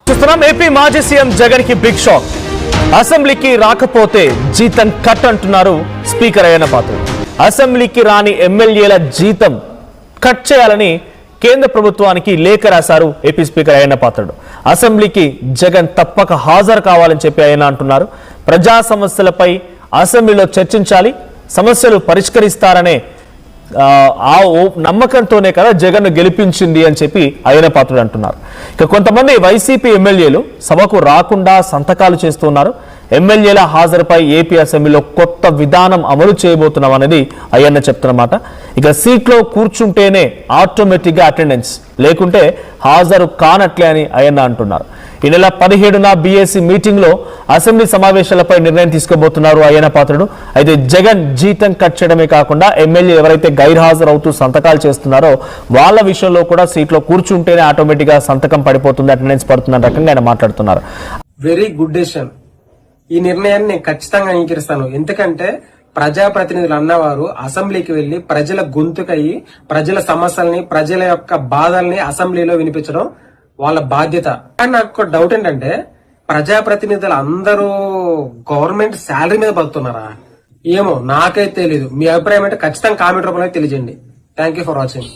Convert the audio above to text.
చూస్తున్నాం ఏపీ మాజీ సీఎం జగన్ కి బిగ్ షాక్. అసెంబ్లీకి రాకపోతే జీతం కట్ అంటున్నారు స్పీకర్ అయ్యన్న పాత్రుడు. అసెంబ్లీకి రాని ఎమ్మెల్యేల జీతం కట్ చేయాలని కేంద్ర ప్రభుత్వానికి లేఖ రాశారు ఏపీ స్పీకర్ అయ్యన్న పాత్రుడు. అసెంబ్లీకి జగన్ తప్పక హాజరు కావాలని చెప్పి ఆయన అంటున్నారు. ప్రజా సమస్యలపై అసెంబ్లీలో చర్చించాలి, సమస్యలు పరిష్కరిస్తారనే ఆ నమ్మకంతోనే కదా జగన్ గెలిపించింది అని చెప్పి అయ్యన్న పాత్రుడు అంటున్నారు. ఇక కొంతమంది వైసీపీ ఎమ్మెల్యేలు సభకు రాకుండా సంతకాలు చేస్తున్నారు. ఎమ్మెల్యేల హాజరుపై ఏపీ అసెంబ్లీలో కొత్త విధానం అమలు చేయబోతున్నాం అనేది అయ్యన్న చెప్తున్నమాట. ఇక సీట్లో కూర్చుంటేనే ఆటోమేటిక్ గా అటెండెన్స్, లేకుంటే హాజరు కానట్లే అని అయ్యన్న అంటున్నారు. ఈ నెల 17న బీఏసీ మీటింగ్ లో అసెంబ్లీ సమావేశాలపై నిర్ణయం తీసుకోబోతున్నారు అయ్యన్న పాత్రుడు. అయితే జగన్ జీతం కట్ చేయడమే కాకుండా ఎమ్మెల్యే ఎవరైతే గైర్హాజరు అవుతూ సంతకాలు చేస్తున్నారో వాళ్ళ విషయంలో కూడా సీట్లో కూర్చుంటేనే ఆటోమేటిక్ గా సంతకం పడిపోతుంది, అటెండెన్స్ పడుతున్న రకంగా ఆయన మాట్లాడుతున్నారు. Very good decision. ఈ నిర్ణయాన్ని నేను ఖచ్చితంగా అంగీకరిస్తాను. ఎందుకంటే ప్రజాప్రతినిధులు అన్నవారు అసెంబ్లీకి వెళ్లి ప్రజల గొంతుకయ్యి ప్రజల సమస్యల్ని, ప్రజల యొక్క బాధల్ని అసెంబ్లీలో వినిపించడం వాళ్ళ బాధ్యత. కానీ నాకు ఒక డౌట్ ఏంటంటే, ప్రజాప్రతినిధులు అందరూ గవర్నమెంట్ శాలరీ మీద బతుకుతున్నారా ఏమో నాకైతే తెలీదు. మీ అభిప్రాయం అంటే ఖచ్చితంగా కామెంట్ రూపంలో తెలియజేయండి. Thank you for watching.